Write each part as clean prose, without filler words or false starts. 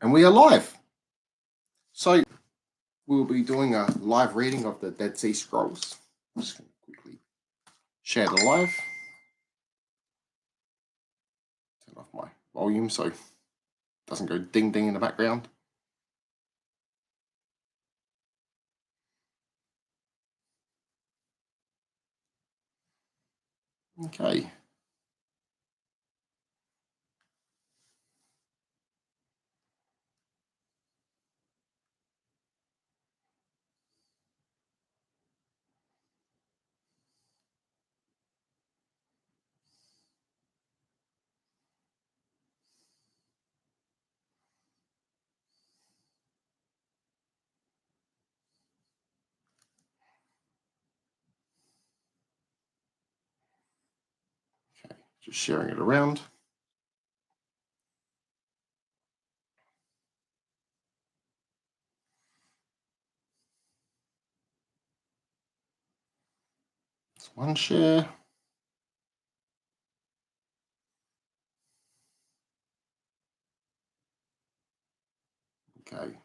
And we are live. So we'll be doing a live reading of the Dead Sea Scrolls. I'm just going to quickly share the live. Turn off my volume so it doesn't go ding ding in the background. Okay. Okay, just sharing it around. It's one share. Okay.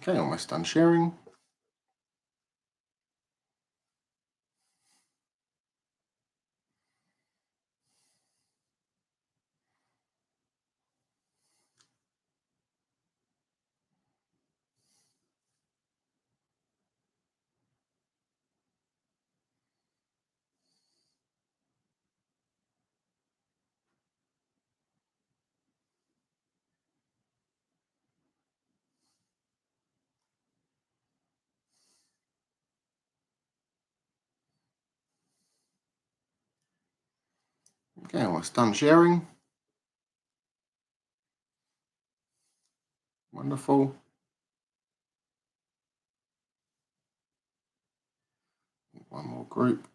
Okay, almost done sharing. Okay, almost done sharing. Wonderful. One more group.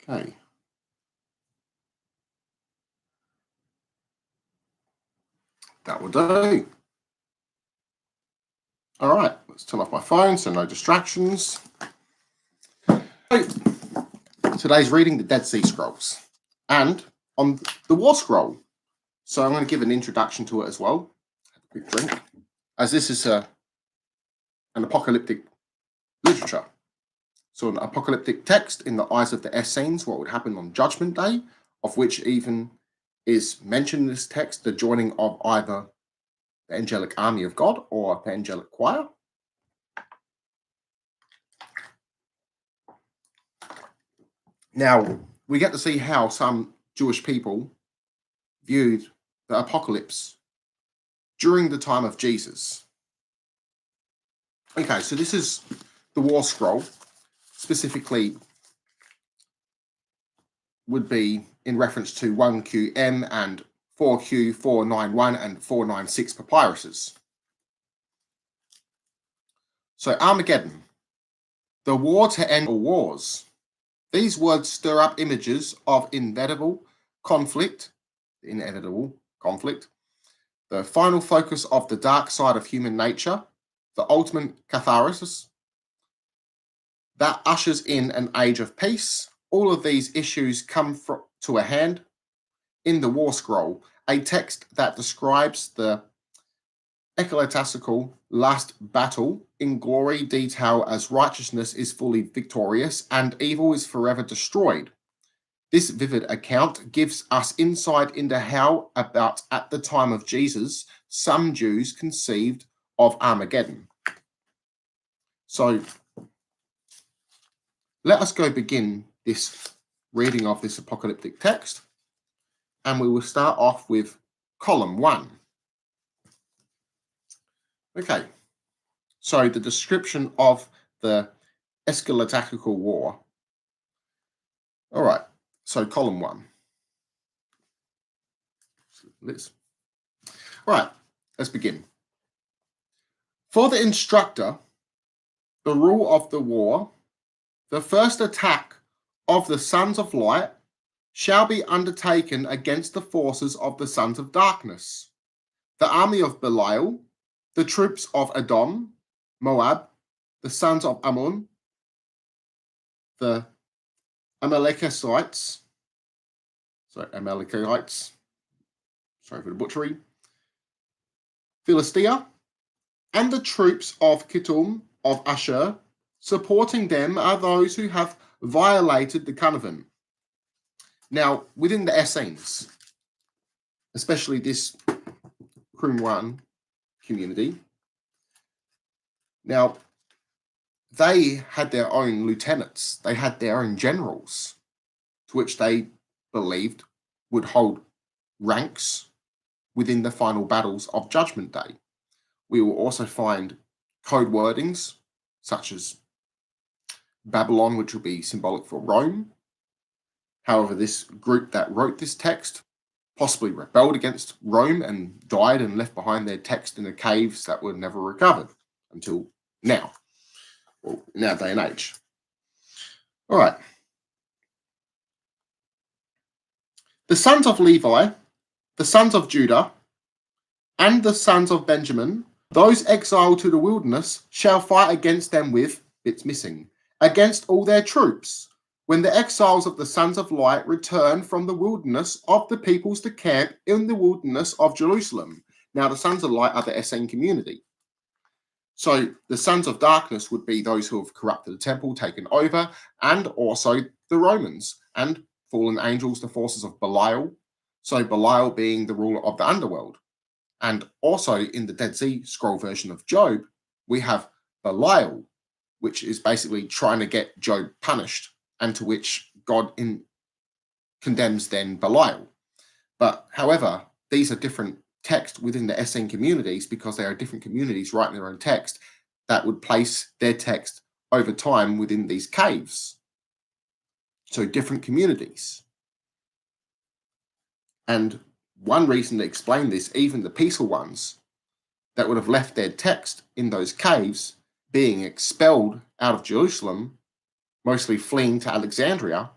Okay. That will do. All right, let's turn off my phone so no distractions. Today's reading the Dead Sea Scrolls and on the War Scroll. So I'm going to give an introduction to it as well. Have a quick drink, as this is an apocalyptic literature. So an apocalyptic text in the eyes of the Essenes, what would happen on Judgment Day, of which even is mentioned in this text the joining of either the angelic army of God or the angelic choir. Now, we get to see how some Jewish people viewed the apocalypse during the time of Jesus. Okay, so this is the War Scroll, specifically would be in reference to 1QM and 4Q491 and 496 papyruses. So Armageddon, the war to end all wars. These words stir up images of inevitable conflict, the final focus of the dark side of human nature, the ultimate catharsis that ushers in an age of peace. All of these issues come to a hand in the War Scroll, a text that describes the ecclesiastical last battle in glory detail as righteousness is fully victorious and evil is forever destroyed. This vivid account gives us insight into how, about at the time of Jesus, some Jews conceived of Armageddon. So let us go begin this reading of this apocalyptic text, and we will start off with column 1. Okay, so the description of the eschatological war. All right, so column 1. Let's Right, let's begin. For the instructor, the rule of the war, the first attack of the sons of light shall be undertaken against the forces of the sons of darkness, the army of Belial, the troops of Edom, Moab, the sons of Ammon, the Amalekites, sorry for the butchery, Philistia, and the troops of Kittim of Asher. Supporting them are those who have violated the covenant. Now, within the Essenes, especially this Qumran community, now they had their own lieutenants, they had their own generals, to which they believed would hold ranks within the final battles of Judgment Day. We will also find code wordings such as Babylon, which will be symbolic for Rome. However, this group that wrote this text possibly rebelled against Rome and died and left behind their text in the caves that were never recovered until now, or in our day and age. All right. The sons of Levi, the sons of Judah, and the sons of Benjamin, those exiled to the wilderness, shall fight against them with, bits missing, against all their troops, when the exiles of the sons of light return from the wilderness of the peoples to camp in the wilderness of Jerusalem. Now, the sons of light are the Essene community. So the sons of darkness would be those who have corrupted the temple, taken over, and also the Romans and fallen angels, the forces of Belial. So Belial being the ruler of the underworld. And also in the Dead Sea Scroll version of Job, we have Belial, which is basically trying to get Job punished, and to which God condemns then Belial. But however, these are different texts within the Essene communities because they are different communities writing their own text that would place their text over time within these caves. So different communities. And one reason to explain this, even the peaceful ones that would have left their text in those caves being expelled out of Jerusalem, mostly fleeing to Alexandria,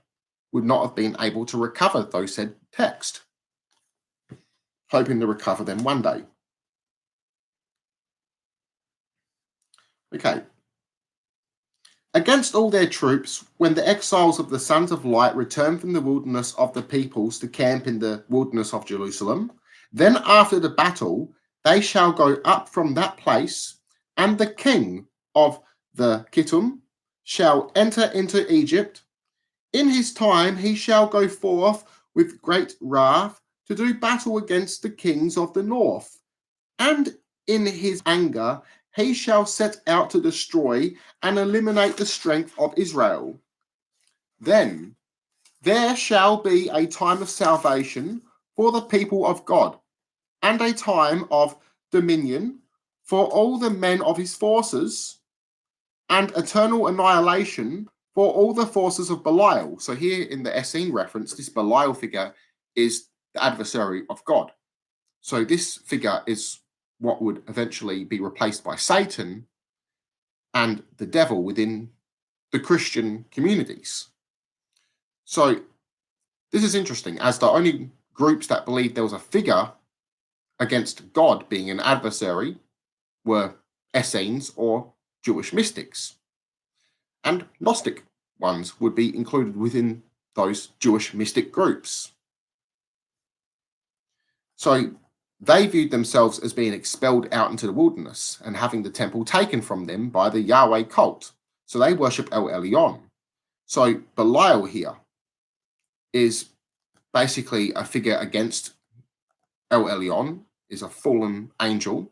would not have been able to recover those said text, hoping to recover them one day. Okay. Against all their troops, when the exiles of the sons of light return from the wilderness of the peoples to camp in the wilderness of Jerusalem, then after the battle, they shall go up from that place, and the king of the Kittim shall enter into Egypt. In his time he shall go forth with great wrath to do battle against the kings of the north. And in his anger he shall set out to destroy and eliminate the strength of Israel. Then there shall be a time of salvation for the people of God, and a time of dominion for all the men of his forces, and eternal annihilation for all the forces of Belial. So here in the Essene reference, this Belial figure is the adversary of God. So this figure is what would eventually be replaced by Satan and the devil within the Christian communities. So this is interesting, as the only groups that believed there was a figure against God being an adversary were Essenes or Jewish mystics. And Gnostic ones would be included within those Jewish mystic groups. So they viewed themselves as being expelled out into the wilderness and having the temple taken from them by the Yahweh cult. So they worship El Elyon. So Belial here is basically a figure against El Elyon, is a fallen angel,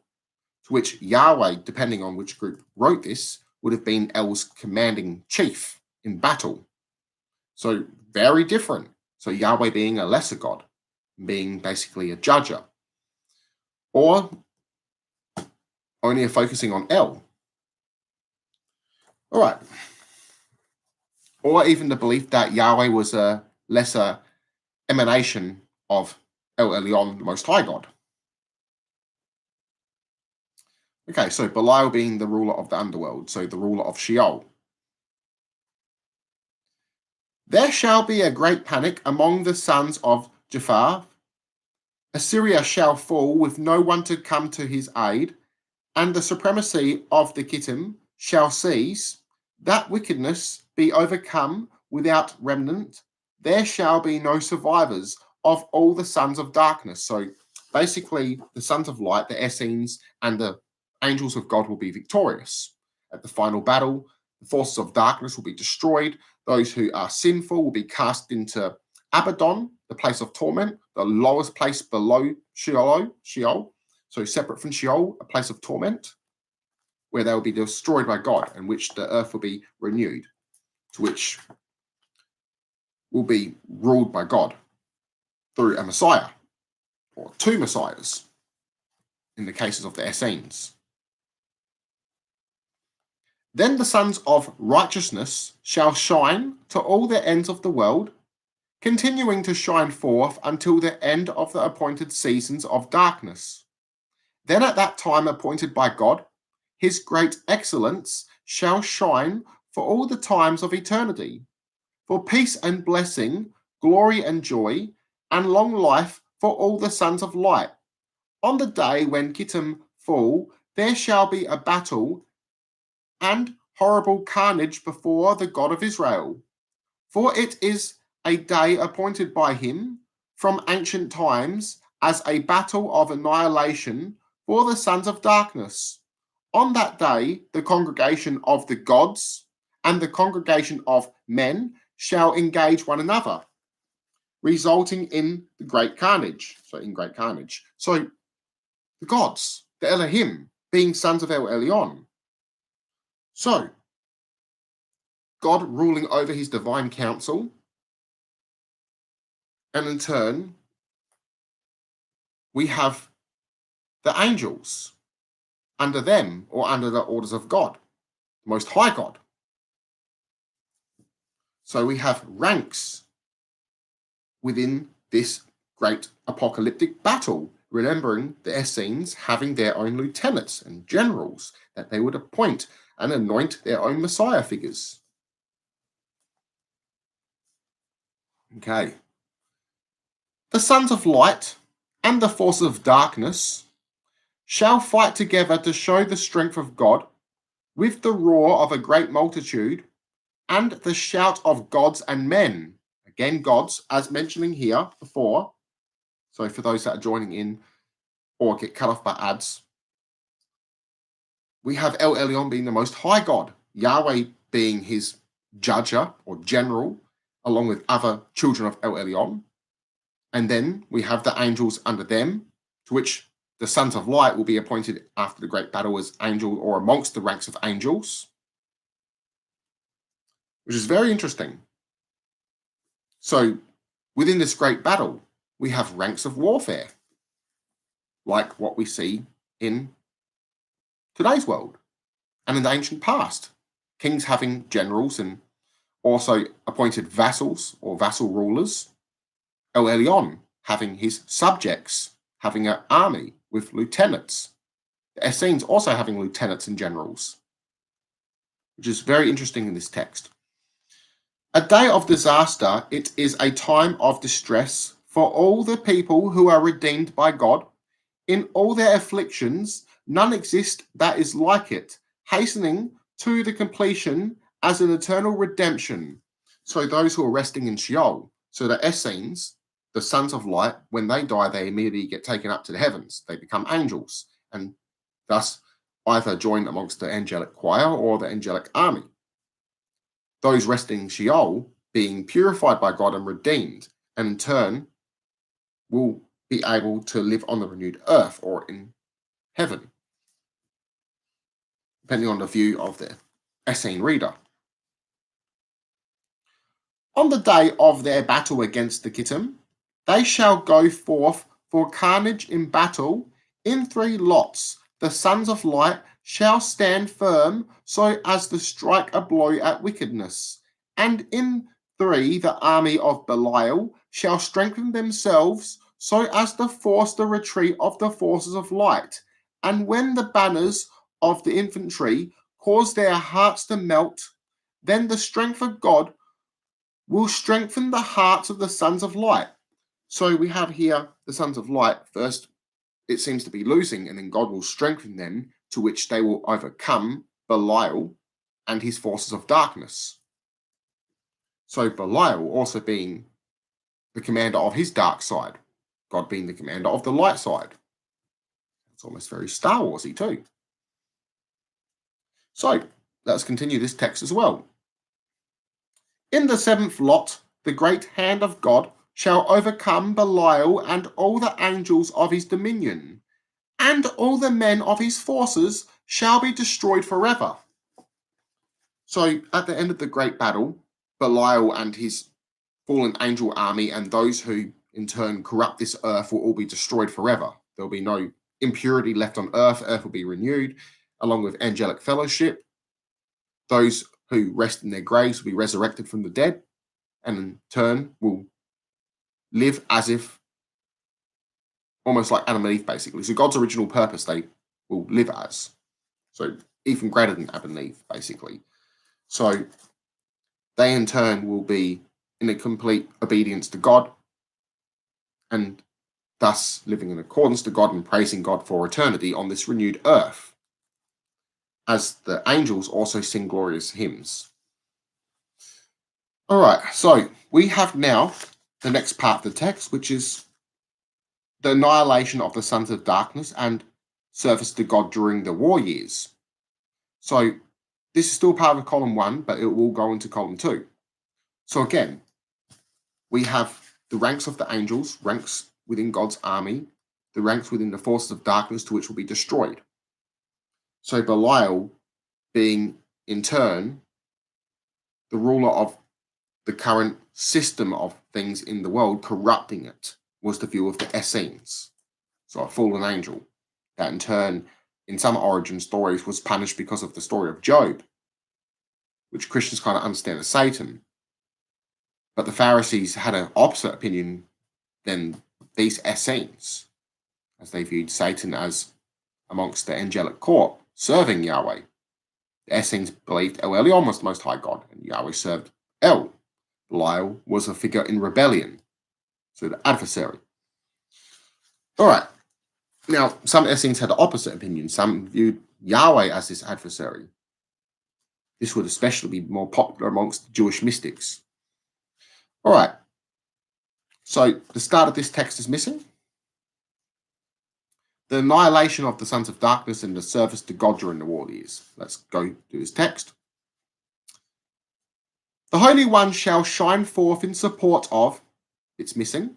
to which Yahweh, depending on which group wrote this, would have been El's commanding chief in battle. So very different. So Yahweh being a lesser god, being basically a judger. Or only focusing on El. All right. Or even the belief that Yahweh was a lesser emanation of El Elyon, the Most High God. Okay, so Belial being the ruler of the underworld, so the ruler of Sheol. There shall be a great panic among the sons of Japheth. Assyria shall fall with no one to come to his aid, and the supremacy of the Kittim shall cease. That wickedness be overcome without remnant. There shall be no survivors of all the sons of darkness. So basically, the sons of light, the Essenes, and the angels of God will be victorious. At the final battle, the forces of darkness will be destroyed. Those who are sinful will be cast into Abaddon, the place of torment, the lowest place below Sheol. So separate from Sheol, a place of torment, where they will be destroyed by God, and which the earth will be renewed, to which will be ruled by God through a Messiah, or two Messiahs, in the cases of the Essenes. Then the sons of righteousness shall shine to all the ends of the world, continuing to shine forth until the end of the appointed seasons of darkness. Then at that time appointed by God, his great excellence shall shine for all the times of eternity, for peace and blessing, glory and joy, and long life for all the sons of light. On the day when Kittim fall, there shall be a battle and horrible carnage before the God of Israel. For it is a day appointed by him from ancient times as a battle of annihilation for the sons of darkness. On that day, the congregation of the gods and the congregation of men shall engage one another, resulting in the great carnage. So the gods, the Elohim, being sons of El Elyon. So God ruling over his divine council, and in turn, we have the angels under them, or under the orders of God, the Most High God. So we have ranks within this great apocalyptic battle, remembering the Essenes having their own lieutenants and generals that they would appoint and anoint their own Messiah figures. Okay. The sons of light and the forces of darkness shall fight together to show the strength of God with the roar of a great multitude and the shout of gods and men. Again, gods, as mentioning here before. So for those that are joining in or get cut off by ads, we have El Elyon being the Most High God, Yahweh being his judger or general, along with other children of El Elyon. And then we have the angels under them, to which the sons of light will be appointed after the great battle as angel or amongst the ranks of angels, which is very interesting. So within this great battle, we have ranks of warfare, like what we see in today's world and in the ancient past. Kings having generals and also appointed vassals or vassal rulers. El Elyon having his subjects, having an army with lieutenants. The Essenes also having lieutenants and generals, which is very interesting in this text. A day of disaster, it is a time of distress for all the people who are redeemed by God. In all their afflictions, none exist that is like it, hastening to the completion as an eternal redemption. So those who are resting in Sheol, so the Essenes, the sons of light, when they die, they immediately get taken up to the heavens. They become angels, and thus either join amongst the angelic choir or the angelic army. Those resting in Sheol being purified by God and redeemed, and in turn will be able to live on the renewed earth or in heaven, depending on the view of the Essene reader. On the day of their battle against the Kittim, they shall go forth for carnage in battle in 3 lots. The sons of light shall stand firm so as to strike a blow at wickedness. And in 3 the army of Belial shall strengthen themselves so as to force the retreat of the forces of light. And when the banners of the infantry cause their hearts to melt, then the strength of God will strengthen the hearts of the sons of light. So we have here the sons of light. First, it seems to be losing, and then God will strengthen them, to which they will overcome Belial and his forces of darkness. So Belial also being the commander of his dark side, God being the commander of the light side. It's almost very Star Warsy too. So let's continue this text as well. In the seventh lot, the great hand of God shall overcome Belial and all the angels of his dominion, and all the men of his forces shall be destroyed forever. So at the end of the great battle, Belial and his fallen angel army and those who in turn corrupt this earth will all be destroyed forever. There'll be no impurity left on earth. Earth will be renewed along with angelic fellowship. Those who rest in their graves will be resurrected from the dead and in turn will live as if almost like Adam and Eve, basically. So God's original purpose they will live as. So even greater than Adam and Eve, basically. So they in turn will be in a complete obedience to God and thus living in accordance to God and praising God for eternity on this renewed earth, as the angels also sing glorious hymns. All right, so we have now the next part of the text, which is the annihilation of the sons of darkness and service to God during the war years. So this is still part of column 1, but it will go into column 2. So again, we have the ranks of the angels, ranks within God's army, the ranks within the forces of darkness to which will be destroyed. So Belial being in turn the ruler of the current system of things in the world, corrupting it, was the view of the Essenes, so a fallen angel, that in turn, in some origin stories, was punished because of the story of Job, which Christians kind of understand as Satan. But the Pharisees had an opposite opinion than these Essenes, as they viewed Satan as amongst the angelic court, serving Yahweh. The Essenes believed El Elyon was the Most High God, and Yahweh served El. Belial was a figure in rebellion, so the adversary. All right. Now, some Essenes had the opposite opinion. Some viewed Yahweh as this adversary. This would especially be more popular amongst Jewish mystics. All right. So the start of this text is missing. The annihilation of the sons of darkness and the service to God during the war years. Let's go to this text. The Holy One shall shine forth in support of, it's missing,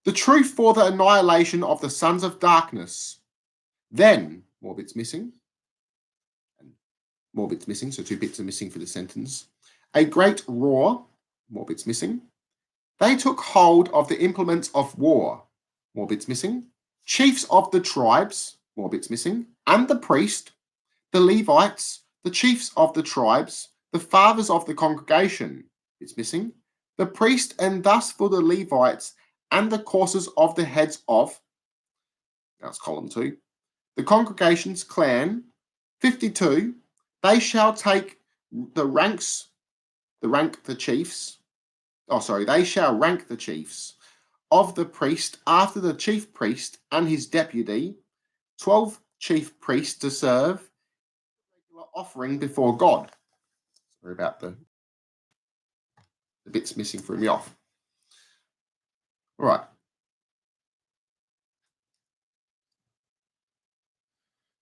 the truth for the annihilation of the sons of darkness. Then, more bits missing, and more bits missing, so 2 bits are missing for the sentence. A great roar, more bits missing. They took hold of the implements of war, more bits missing. Chiefs of the tribes, more bits missing, and the priest, the Levites, the chiefs of the tribes, the fathers of the congregation, it's missing, the priest, and thus for the Levites, and the courses of the heads of, that's column 2, the congregation's clan, 52, they shall take the ranks, they shall rank the chiefs of the priest after the chief priest and his deputy, 12 chief priests to serve regular offering before God. Sorry about the bits missing threw me off. All right.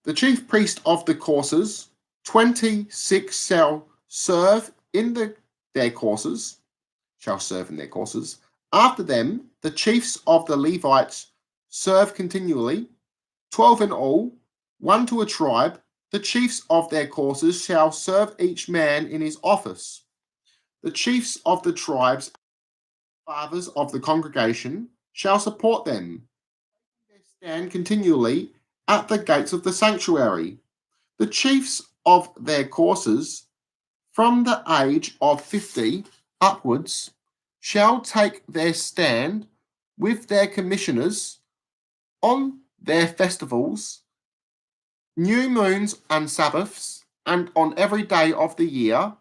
The chief priest of the courses, 26 shall serve in their courses. After them, the chiefs of the Levites serve continually, 12 in all, 1 to a tribe. The chiefs of their courses shall serve each man in his office. The chiefs of the tribes, fathers of the congregation, shall support them. They stand continually at the gates of the sanctuary. The chiefs of their courses, from the age of 50 upwards, shall take their stand with their commissioners on their festivals new moons and Sabbaths, and on every day of the year,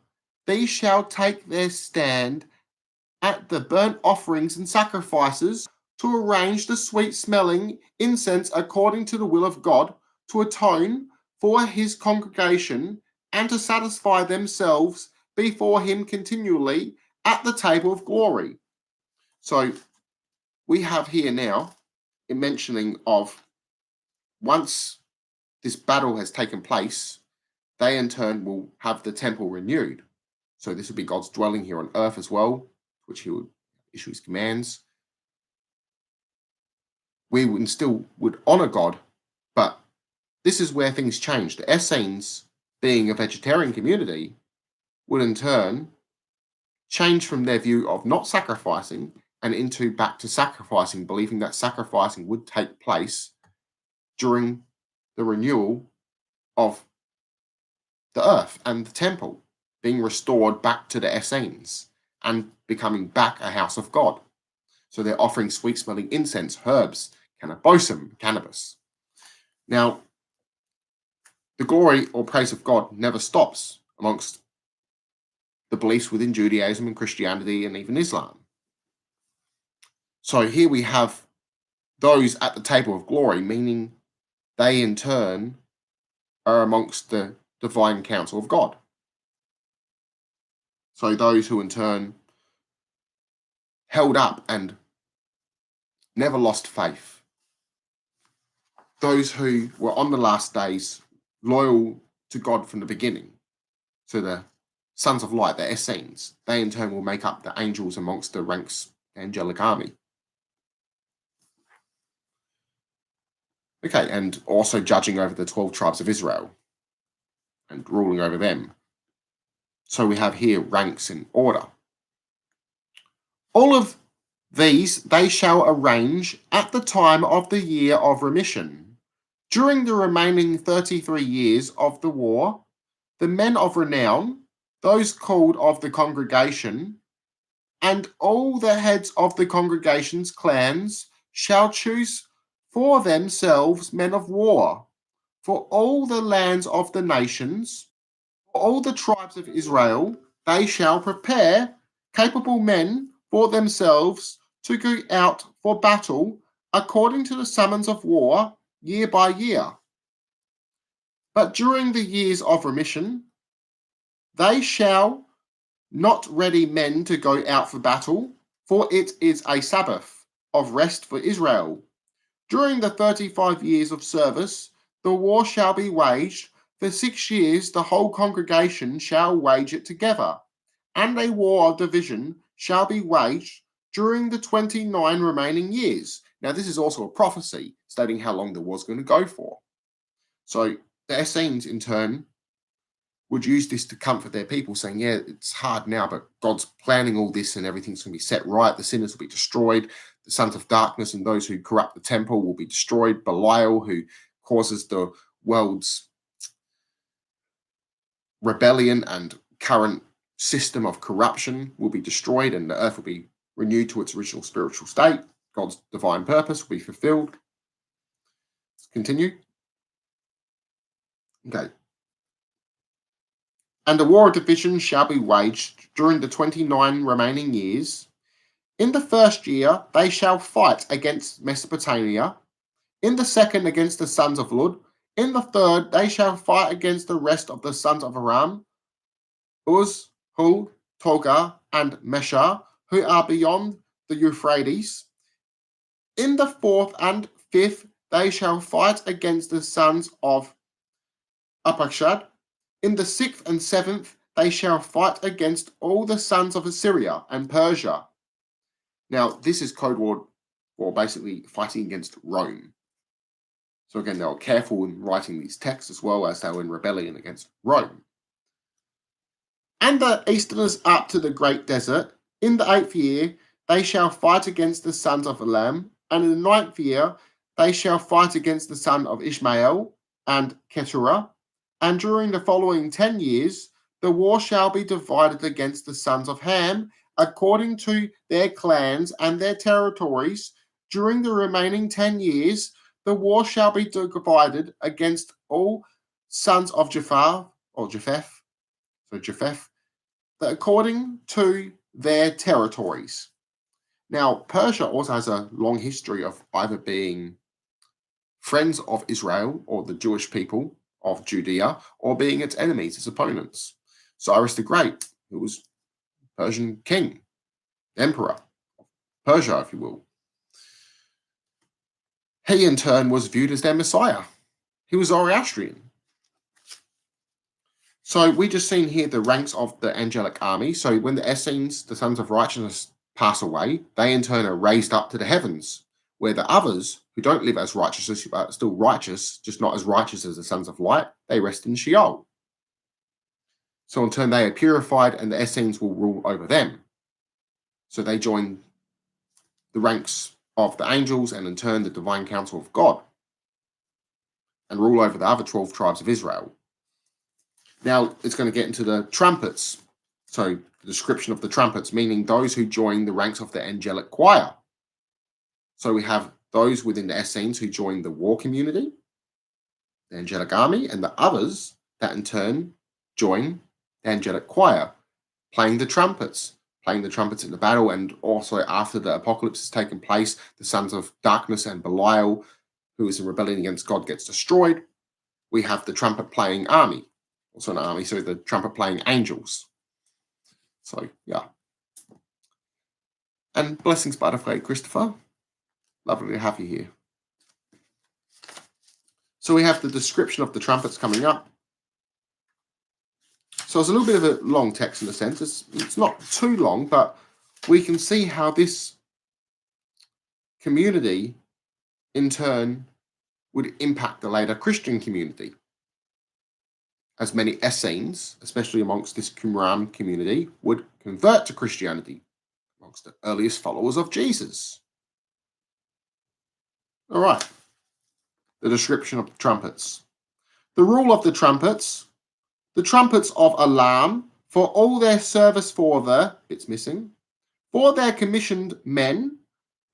these shall take their stand at the burnt offerings and sacrifices to arrange the sweet smelling incense according to the will of God, to atone for his congregation and to satisfy themselves before him continually at the table of glory. So we have here now a mentioning of once this battle has taken place, they in turn will have the temple renewed. So this will be God's dwelling here on earth as well, which he would issue his commands. We would still would honor God, but this is where things change. The Essenes, being a vegetarian community, would in turn change from their view of not sacrificing and into back to sacrificing, believing that sacrificing would take place during the renewal of the earth and the temple, being restored back to the Essenes and becoming back a house of God. So they're offering sweet smelling incense, herbs, cannabis. Now, the glory or praise of God never stops amongst the beliefs within Judaism and Christianity and even Islam. So here we have those at the table of glory, meaning they in turn are amongst the divine council of God. So those who in turn held up and never lost faith. Those who were on the last days loyal to God from the beginning. So the sons of light, the Essenes, they in turn will make up the angels amongst the ranks angelic army. Okay, and also judging over the 12 tribes of Israel and ruling over them. So we have here ranks in order. All of these they shall arrange at the time of the year of remission. During the remaining 33 years of the war, the men of renown, those called of the congregation, and all the heads of the congregation's clans shall choose for themselves men of war, for all the lands of the nations, for all the tribes of Israel, they shall prepare capable men for themselves to go out for battle according to the summons of war year by year. But during the years of remission, they shall not ready men to go out for battle, for it is a Sabbath of rest for Israel. During the 35 years of service, the war shall be waged. For 6 years, the whole congregation shall wage it together, and a war of division shall be waged during the 29 remaining years. Now, this is also a prophecy stating how long the war is going to go for. So the Essenes, in turn, would use this to comfort their people, saying, yeah, it's hard now, but God's planning all this and everything's going to be set right. The sinners will be destroyed. The sons of darkness and those who corrupt the temple will be destroyed. Belial, who causes the world's rebellion and current system of corruption, will be destroyed, and the earth will be renewed to its original spiritual state. God's divine purpose will be fulfilled. Let's continue. Okay. And the war of division shall be waged during the 29 remaining years. In the first year they shall fight against Mesopotamia, in the second against the sons of Lud, in the third they shall fight against the rest of the sons of Aram, Uz, Hul, Togar, and Meshar, who are beyond the Euphrates. In the fourth and fifth they shall fight against the sons of Arpachshad. In the sixth and seventh they shall fight against all the sons of Assyria and Persia. Now, this is code word for basically fighting against Rome. So again, they were careful in writing these texts as well as they were in rebellion against Rome. And the easterners up to the great desert, in the 8th year they shall fight against the sons of Elam, and in the 9th year they shall fight against the son of Ishmael and Keturah. And during the following 10 years, the war shall be divided against the sons of Ham, according to their clans and their territories. During the remaining 10 years, the war shall be divided against all sons of Japheth, or Japheth, so Japheth, according to their territories. Now, Persia also has a long history of either being friends of Israel or the Jewish people of Judea, or being its enemies, its opponents. Cyrus the Great, who was Persian king, emperor, Persia, if you will. He in turn was viewed as their Messiah. He was Zoroastrian. So we just seen here the ranks of the angelic army. So when the Essenes, the sons of righteousness, pass away, they in turn are raised up to the heavens, where the others who don't live as righteous, but still righteous, just not as righteous as the sons of light, they rest in Sheol. So in turn they are purified, and the Essenes will rule over them. So they join the ranks of the angels and in turn the divine council of God, and rule over the other 12 tribes of Israel. Now it's going to get into the trumpets. So the description of the trumpets, meaning those who join the ranks of the angelic choir. So we have those within the Essenes who join the war community, the angelic army, and the others that in turn join the angelic choir, playing the trumpets in the battle, and also after the apocalypse has taken place, the sons of darkness and Belial, who is in rebellion against God, gets destroyed. We have the trumpet playing army, also an army, so the trumpet playing angels. So yeah. And blessings, Butterfly Christopher. Lovely to have you here. So we have the description of the trumpets coming up. So it's a little bit of a long text in a sense. It's not too long, but we can see how this community in turn would impact the later Christian community, as many Essenes, especially amongst this Qumran community, would convert to Christianity amongst the earliest followers of Jesus. All right, the description of the trumpets. The rule of the trumpets of alarm for all their service for for their commissioned men,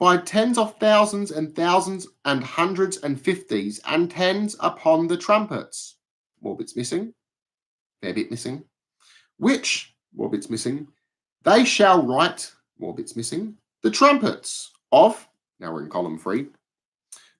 by tens of thousands and thousands and hundreds and fifties and tens upon the trumpets. More bits missing, fair bit missing. Which, more bits missing, they shall write, more bits missing, the trumpets of, now we're in column 3,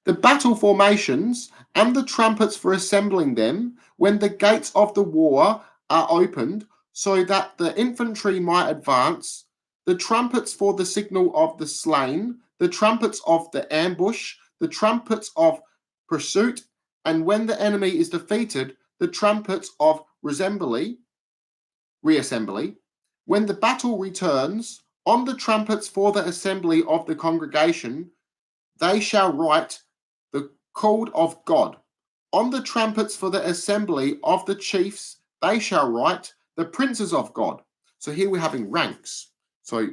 the battle formations and the trumpets for assembling them when the gates of the war are opened, so that the infantry might advance, the trumpets for the signal of the slain, the trumpets of the ambush, the trumpets of pursuit, and when the enemy is defeated, the trumpets of reassembly, when the battle returns, on the trumpets for the assembly of the congregation, they shall write the code of God. On the trumpets for the assembly of the chiefs, they shall write the princes of God. So here we're having ranks. So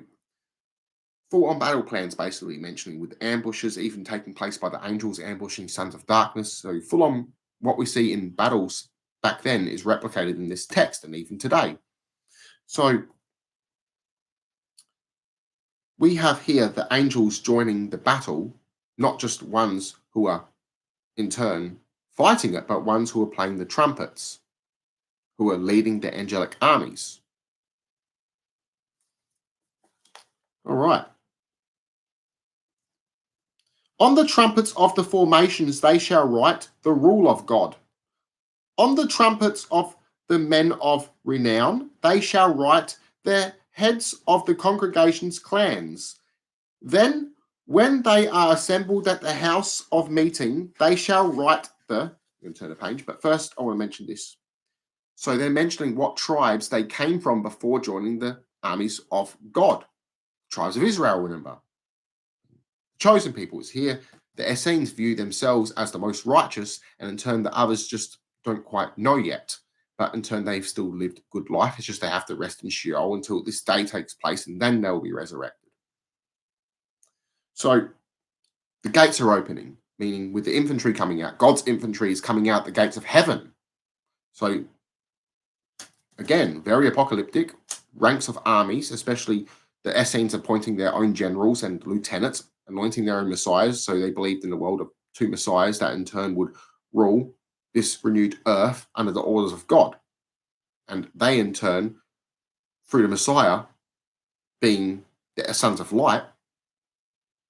full-on battle plans, basically mentioning, with ambushes even taking place by the angels ambushing sons of darkness. So full-on what we see in battles back then is replicated in this text and even today. So we have here the angels joining the battle, not just ones who are in turn fighting it, but ones who are playing the trumpets, who are leading the angelic armies. All right. On the trumpets of the formations they shall write the rule of God. On the trumpets of the men of renown they shall write the heads of the congregation's clans. Then, when they are assembled at the house of meeting, they shall write the... I'm going to turn the page, but first I want to mention this. So they're mentioning what tribes they came from before joining the armies of God. Tribes of Israel, remember. Chosen people is here. The Essenes view themselves as the most righteous, and in turn the others just don't quite know yet. But in turn they've still lived a good life. It's just they have to rest in Sheol until this day takes place, and then they'll be resurrected. So the gates are opening, meaning with the infantry coming out, God's infantry is coming out the gates of heaven. So again, very apocalyptic, ranks of armies, especially the Essenes appointing their own generals and lieutenants, anointing their own messiahs, so they believed in the world of two messiahs that in turn would rule this renewed earth under the orders of God. And they in turn, through the Messiah, being the sons of light,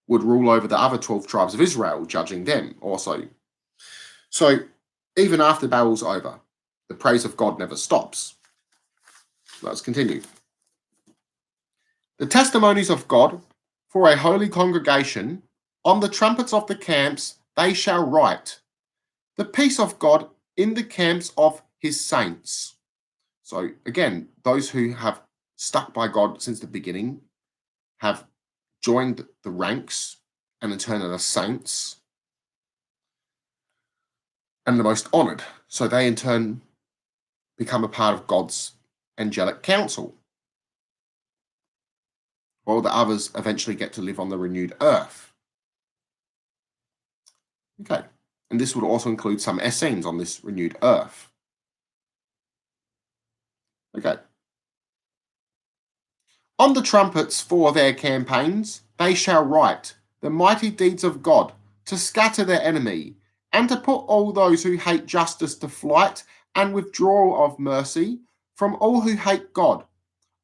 would rule over the other 12 tribes of Israel, judging them also. So even after the battle's over, the praise of God never stops. Let's continue. The testimonies of God for a holy congregation, on the trumpets of the camps they shall write, the peace of God in the camps of his saints. So again, those who have stuck by God since the beginning have joined the ranks and in turn are the saints and the most honored. So they in turn become a part of God's angelic council, while the others eventually get to live on the renewed earth. Okay, and this would also include some Essenes on this renewed earth. Okay. On the trumpets for their campaigns, they shall write the mighty deeds of God, to scatter their enemy, and to put all those who hate justice to flight, and withdrawal of mercy from all who hate God.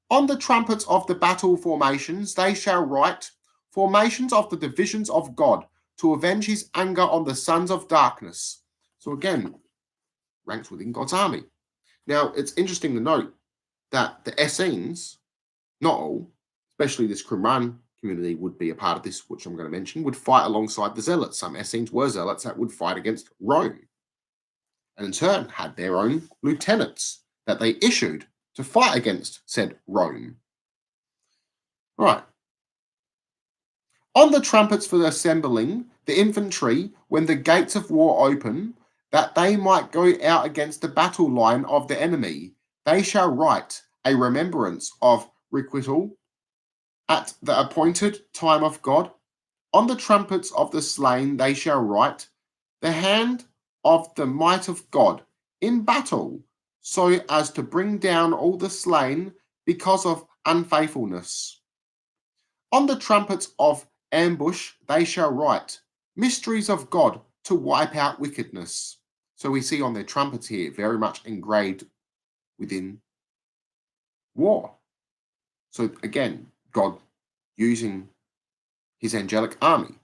On the trumpets of the battle formations, they shall write formations of the divisions of God, to avenge his anger on the sons of darkness. So again, ranks within God's army. Now, it's interesting to note that the Essenes, not all, especially this Qumran community would be a part of this, which I'm going to mention, would fight alongside the Zealots. Some Essenes were Zealots that would fight against Rome, and in turn had their own lieutenants that they issued to fight against said Rome. Right. On the trumpets for assembling the infantry when the gates of war open, that they might go out against the battle line of the enemy, they shall write a remembrance of requital at the appointed time of God. On the trumpets of the slain they shall write the hand of the might of God in battle, so as to bring down all the slain because of unfaithfulness. On the trumpets of ambush they shall write mysteries of God to wipe out wickedness. So we see on their trumpets here very much engraved within war. So again, God using his angelic army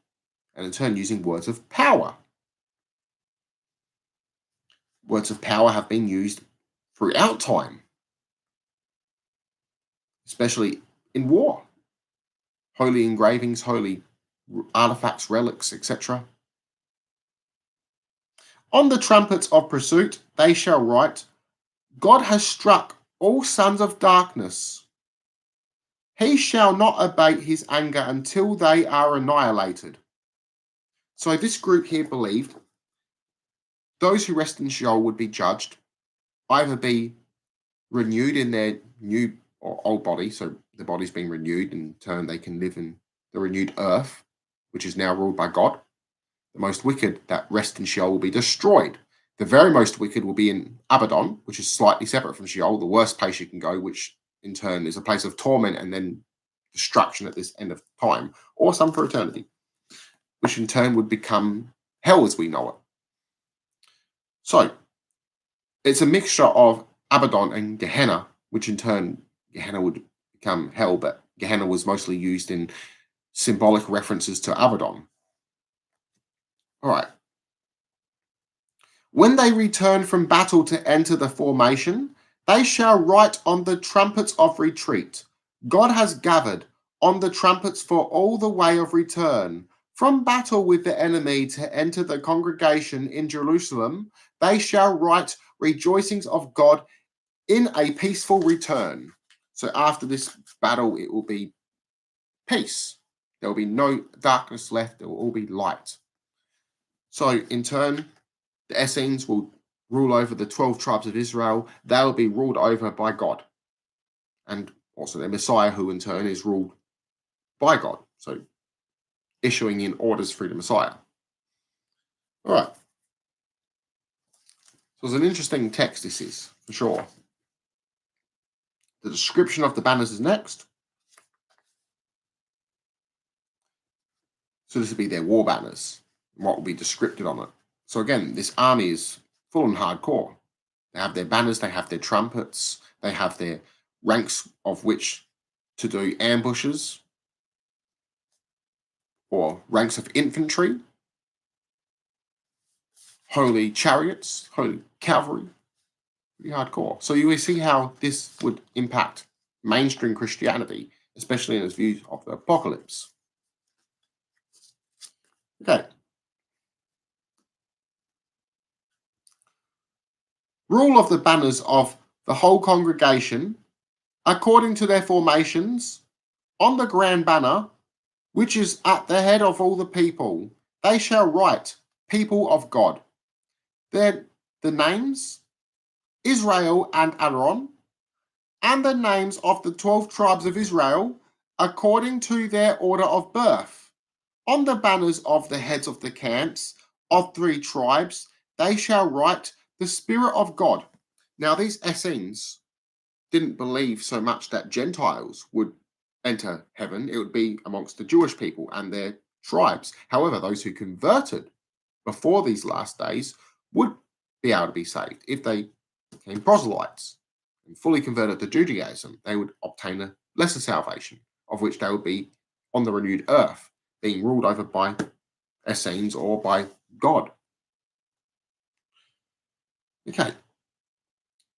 and in turn using words of power. Words of power have been used throughout time, especially in war. Holy engravings, holy artifacts, relics, etc. On the trumpets of pursuit they shall write, God has struck all sons of darkness. He shall not abate his anger until they are annihilated. So this group here believed those who rest in Sheol would be judged, either be renewed in their new or old body, so the body's being renewed, in turn they can live in the renewed earth, which is now ruled by God. The most wicked that rest in Sheol will be destroyed. The very most wicked will be in Abaddon, which is slightly separate from Sheol, the worst place you can go, which in turn is a place of torment and then destruction at this end of time, or some for eternity, which in turn would become hell as we know it. So it's a mixture of Abaddon and Gehenna, which in turn, Gehenna would become hell, but Gehenna was mostly used in symbolic references to Abaddon. All right. When they return from battle to enter the formation, they shall write on the trumpets of retreat, God has gathered on the trumpets for all the way of return. From battle with the enemy to enter the congregation in Jerusalem, they shall write rejoicings of God in a peaceful return. So after this battle, it will be peace. There will be no darkness left. There will all be light. So in turn, the Essenes will rule over the 12 tribes of Israel. They will be ruled over by God. And also their Messiah, who in turn is ruled by God. So issuing in orders through the Messiah. All right. So it's an interesting text, this is, for sure. The description of the banners is next. So this would be their war banners. what will be descripted on it. So again, this army is full and hardcore. They have their banners, they have their trumpets, they have their ranks of which to do ambushes, or ranks of infantry, holy chariots, holy cavalry, pretty hardcore. So you will see how this would impact mainstream Christianity, especially in its views of the apocalypse. Okay. Rule of the banners of the whole congregation, according to their formations, on the grand banner, which is at the head of all the people, they shall write, people of God. Then the names, Israel and Aaron, and the names of the 12 tribes of Israel, according to their order of birth. On the banners of the heads of the camps of 3 tribes, they shall write the Spirit of God. Now, these Essenes didn't believe so much that Gentiles would enter heaven. It would be amongst the Jewish people and their tribes. However, those who converted before these last days would be able to be saved. If they became proselytes and fully converted to Judaism, they would obtain a lesser salvation, of which they would be on the renewed earth, being ruled over by Essenes or by God. Okay.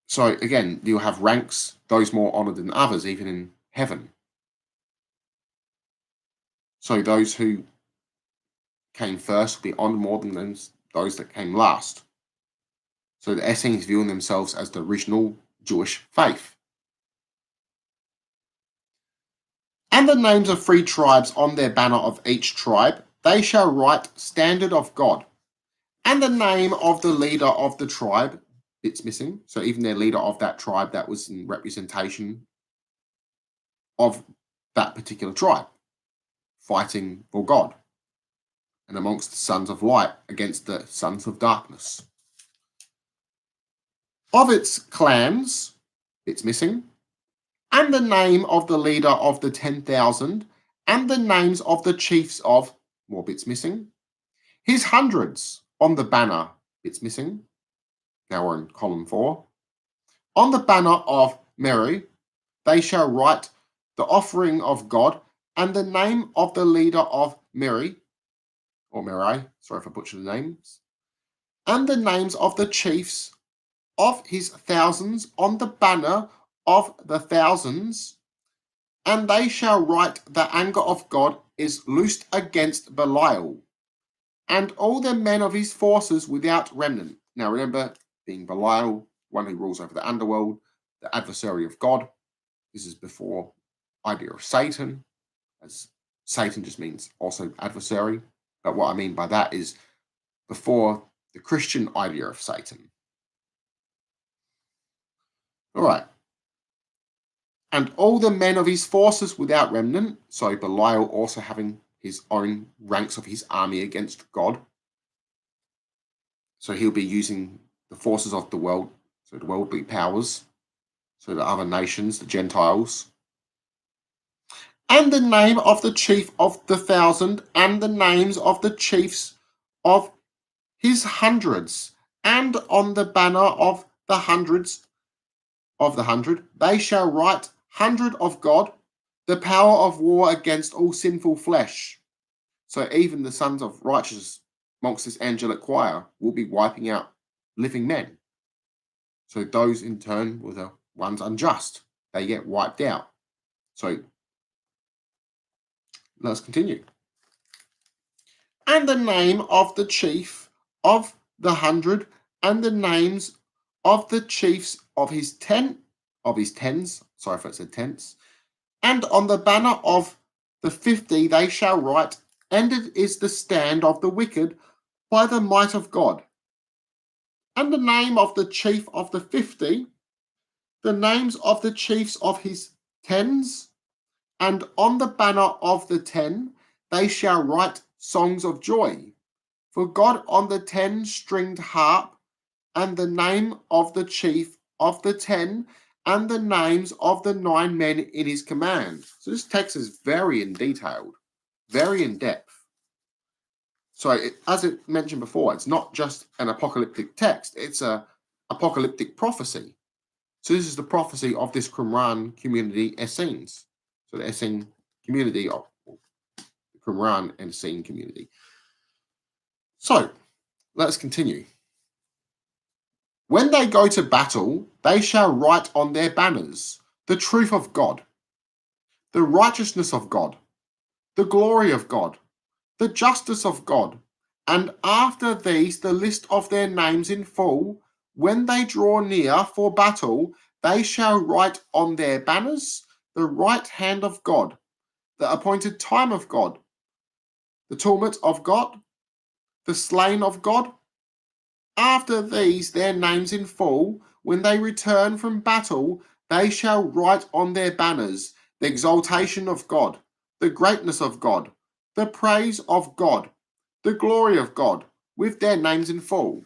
So again, you'll have ranks, those more honored than others, even in heaven. So those who came first will be honored more than those that came last. So the Essenes viewing themselves as the original Jewish faith. And the names of 3 tribes on their banner of each tribe, they shall write standard of God. And the name of the leader of the tribe, it's missing. So even their leader of that tribe, that was in representation of that particular tribe, fighting for God. And amongst the sons of light against the sons of darkness. Of its clans, it's missing. And the name of the leader of the 10,000, and the names of the chiefs of, more bits missing. His hundreds on the banner, bits missing. Now we're in column 4. On the banner of Merari, they shall write the offering of God, and the name of the leader of Merari, or Merari, sorry if I butchered the names, and the names of the chiefs of his thousands on the banner of the thousands, and they shall write the anger of God is loosed against Belial, and all the men of his forces without remnant. Now remember, being Belial, one who rules over the underworld, the adversary of God. This is before idea of Satan, as Satan just means also adversary. But what I mean by that is before the Christian idea of Satan. All right. And all the men of his forces without remnant, so Belial also having his own ranks of his army against God. So he'll be using the forces of the world, so the worldly powers, so the other nations, the Gentiles. And the name of the chief of the 1,000, and the names of the chiefs of his hundreds, and on the banner of the hundreds of the 100, they shall write 100 of God, the power of war against all sinful flesh. So even the sons of righteousness amongst this angelic choir will be wiping out living men. So those in turn were the ones unjust. They get wiped out. So let's continue. And the name of the chief of the 100, and the names of the chiefs of his tens, sorry if I said tents, and on the banner of the 50 they shall write, ended is the stand of the wicked by the might of God. And the name of the chief of the 50, the names of the chiefs of his tens, and on the banner of the 10 they shall write songs of joy. For God on the 10-stringed harp, and the name of the chief of the 10, and the names of the 9 men in his command. So this text is very in detailed, very in depth. So, as it mentioned before, it's not just an apocalyptic text, it's a apocalyptic prophecy. So this is the prophecy of this Qumran community Essenes. So the Essene community of the Qumran and Essene community. So let's continue. When they go to battle, they shall write on their banners the truth of God, the righteousness of God, the glory of God, the justice of God, and after these the list of their names in full. When they draw near for battle, they shall write on their banners the right hand of God, the appointed time of God, the tumult of God, the slain of God. After these their names in full, when they return from battle, they shall write on their banners the exaltation of God, the greatness of God, the praise of God, the glory of God, with their names in full.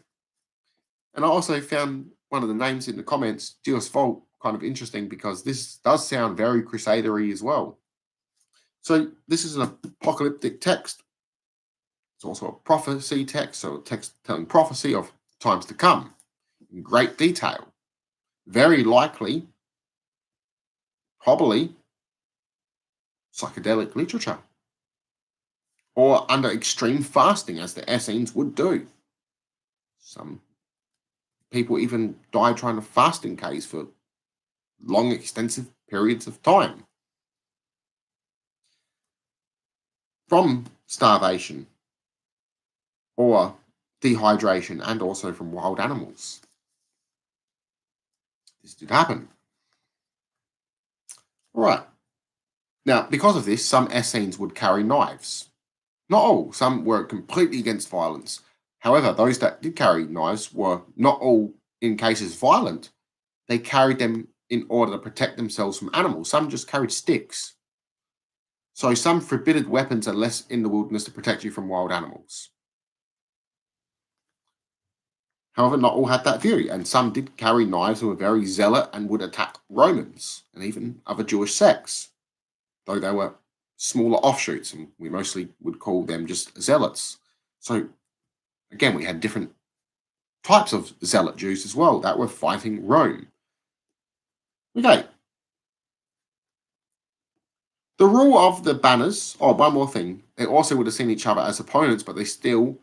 And I also found one of the names in the comments, Deus Volt, kind of interesting because this does sound very crusadery as well. So this is an apocalyptic text. It's also a prophecy text, so a text telling prophecy of times to come in great detail. Very likely, probably, psychedelic literature. Or under extreme fasting, as the Essenes would do. Some people even died trying to fast in caves for long, extensive periods of time. From starvation or dehydration, and also from wild animals. This did happen. All right. Now, because of this, some Essenes would carry knives. Not all, some were completely against violence. However, those that did carry knives were not all in cases violent. They carried them in order to protect themselves from animals. Some just carried sticks. So some forbidden weapons are less in the wilderness to protect you from wild animals. However, not all had that view, and some did carry knives and were very zealot and would attack Romans and even other Jewish sects, though they were smaller offshoots, and we mostly would call them just zealots. So again, we had different types of zealot Jews as well that were fighting Rome. Okay. The rule of the banners, one more thing, they also would have seen each other as opponents, but they still,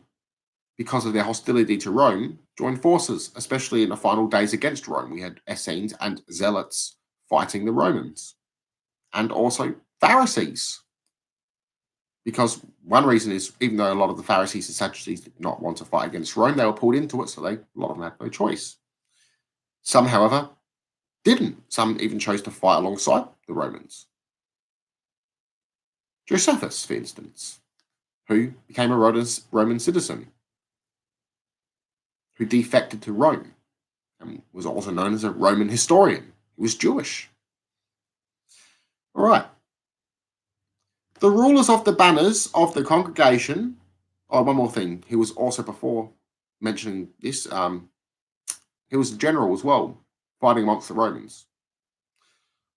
because of their hostility to Rome, joined forces, especially in the final days against Rome. We had Essenes and zealots fighting the Romans, and also Pharisees. Because one reason is, even though a lot of the Pharisees and Sadducees did not want to fight against Rome, they were pulled into it, so a lot of them had no choice. Some, however, didn't. Some even chose to fight alongside the Romans. Josephus, for instance, who became a Roman citizen, who defected to Rome, and was also known as a Roman historian. He was Jewish. All right. The rulers of the banners of the congregation. Oh, one more thing. He was also, before mentioning this, he was a general as well, fighting amongst the Romans.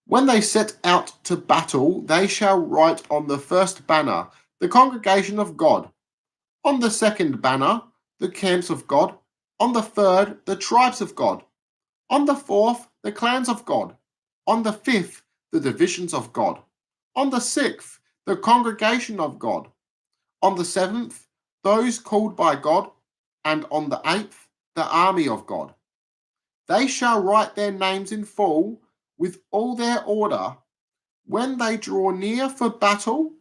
When they set out to battle, they shall write on the first banner, the congregation of God. On the second banner, the camps of God. On the third, the tribes of God. On the fourth, the clans of God. On the fifth, the divisions of God. On the sixth, the congregation of God. On the seventh, those called by God. And on the eighth, the army of God. They shall write their names in full with all their order. When they draw near for battle,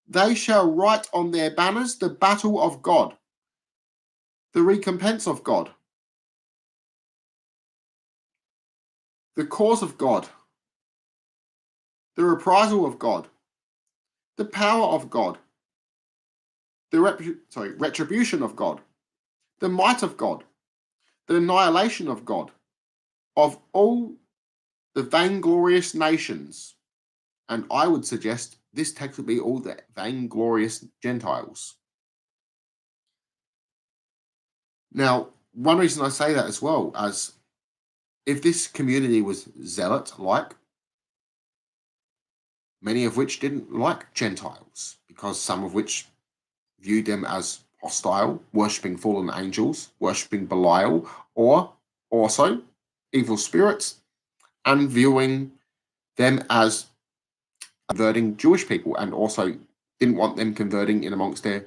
they shall write on their banners the battle of God, the recompense of God, the cause of God, the reprisal of God, the power of God, the retribution of God, the might of God, the annihilation of God, of all the vainglorious nations. And I would suggest this text would be all the vainglorious Gentiles. Now, one reason I say that as well, as if this community was zealot-like, many of which didn't like Gentiles, because some of which viewed them as hostile, worshipping fallen angels, worshipping Belial, or also evil spirits, and viewing them as converting Jewish people, and also didn't want them converting in amongst their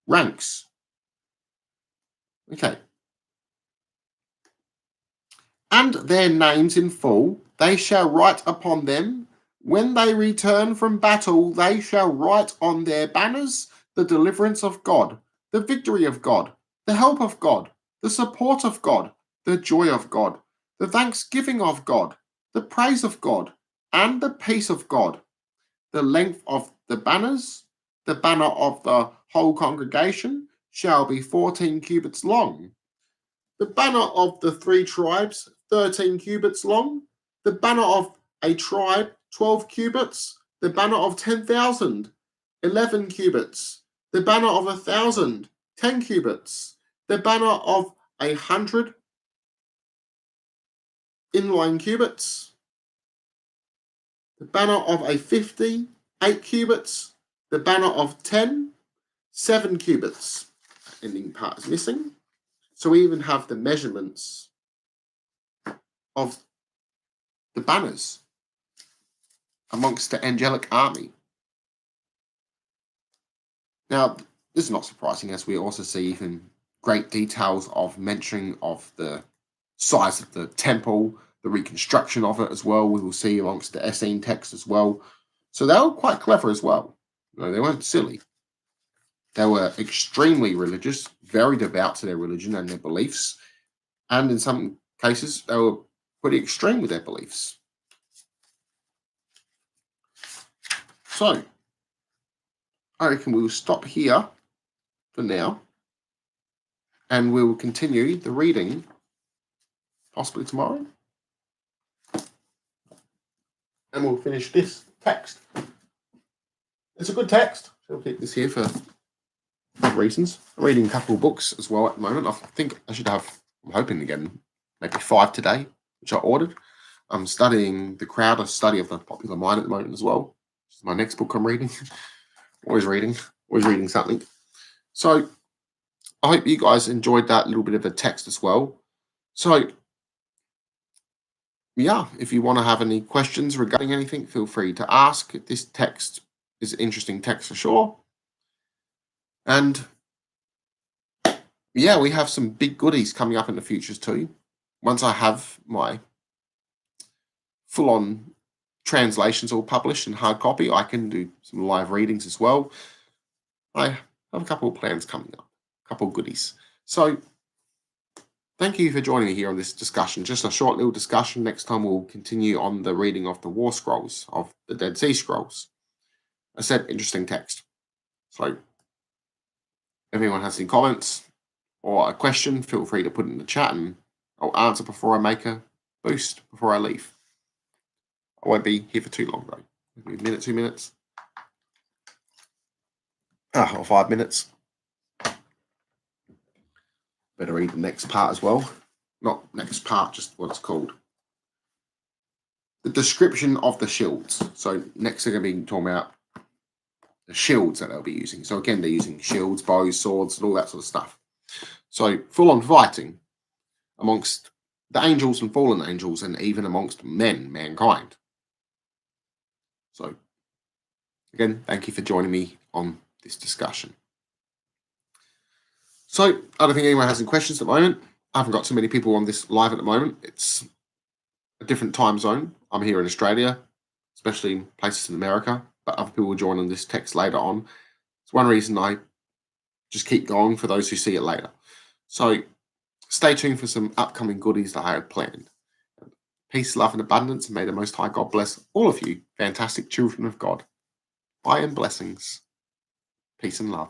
ranks. Okay. And their names in full they shall write upon them. When they return from battle, they shall write on their banners the deliverance of God, the victory of God, the help of God, the support of God, the joy of God, the thanksgiving of God, the praise of God, and the peace of God. The length of the banners, the banner of the whole congregation, shall be 14 cubits long. The banner of the 3 tribes, 13 cubits long. The banner of a tribe, 12 cubits. The banner of 10,000, 11 cubits. The banner of 1,000, 10 cubits. The banner of 100 inline cubits. The banner of a 50, 8 cubits. The banner of 10, 7 cubits. Ending part is missing. So we even have the measurements of the banners amongst the angelic army. Now, this is not surprising, as we also see even great details of mentioning of the size of the temple, the reconstruction of it as well. We will see amongst the Essene text as well. So they were quite clever as well. No, they weren't silly. They were extremely religious, very devout to their religion and their beliefs, and in some cases, they were pretty extreme with their beliefs. So, I reckon we will stop here for now, and we will continue the reading possibly tomorrow, and we'll finish this text. It's a good text. I'll keep this here for reasons. I'm reading a couple of books as well at the moment. I think I should have, I'm hoping to get maybe 5 today, which I ordered. I'm studying The Crowd, a study of the popular mind at the moment as well. This is my next book I'm reading. always reading something. So I hope you guys enjoyed that little bit of a text as well. So yeah, if you want to have any questions regarding anything, feel free to ask. This text is an interesting text for sure. And yeah, we have some big goodies coming up in the futures too. Once I have my full-on translations all published in hard copy, I can do some live readings as well. I have a couple of plans coming up, a couple of goodies. So thank you for joining me here on this discussion. Just a short little discussion. Next time we'll continue on the reading of the War Scrolls, of the Dead Sea Scrolls. I said interesting text. So if anyone has any comments or a question, feel free to put it in the chat and I'll answer before I make a boost, before I leave. I won't be here for too long though. Maybe a minute, 2 minutes. Or 5 minutes. Better read the next part as well. Not next part, just what it's called. The description of the shields. So next they're going to be talking about the shields that they'll be using. So again, they're using shields, bows, swords, and all that sort of stuff. So full-on fighting amongst the angels and fallen angels, and even amongst mankind. So again, thank you for joining me on this discussion. So I don't think anyone has any questions at the moment. I haven't got too many people on this live at the moment. It's a different time zone. I'm here in Australia, especially in places in America, but other people will join on this text later on. It's one reason I just keep going for those who see it later. So stay tuned for some upcoming goodies that I have planned. Peace, love, and abundance, and may the Most High God bless all of you, fantastic children of God. Bye and blessings. Peace and love.